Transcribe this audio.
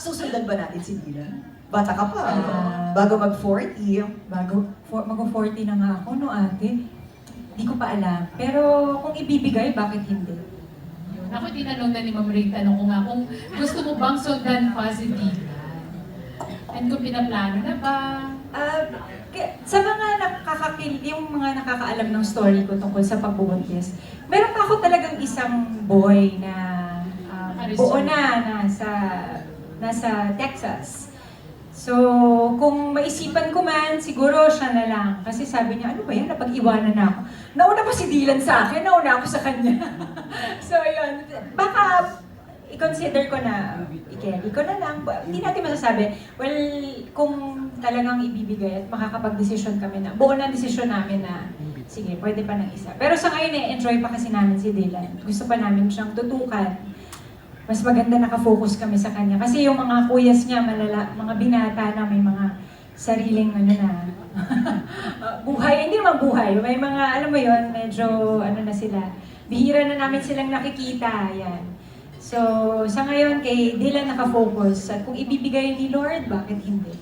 susundan ba natin si Dylan? Bata ka pa, bago mag-40. Mag-40 na nga ako, no ate? Di ko pa alam. Pero kung ibibigay, bakit hindi? Ako tinanong na ni Ma'am Ray, tanong ko nga kung gusto mo bang sundan pa si Dylan? And kung pinaplano na ba? Sa mga yung mga nakakaalam ng story ko tungkol sa pagbubuntis, meron pa ako talagang isang boy na buo na nasa Texas. So, kung maisipan ko man, siguro siya na lang. Kasi sabi niya, ano ba yan, napag-iwanan na ako. Nauna pa si Dylan sa akin, nauna ako sa kanya. So, yun. Baka i-consider ko na, i-carry ko na lang. Hindi natin masasabi. Well, kung talagang ibibigay at makakapag-desisyon kami na, buo na desisyon namin na, sige, pwede pa ng isa. Pero sa ngayon, enjoy pa kasi namin si Dylan. Gusto pa namin siyang tutukan. Mas maganda nakafocus kami sa kanya. Kasi yung mga kuyas niya, mga binata na may mga sariling buhay, hindi naman buhay. May mga, alam mo yon, medyo na sila. Bihira na namin silang nakikita. Yan. So, sa ngayon, kay Dylan nakafocus. At kung ibibigay ni Lord, bakit hindi?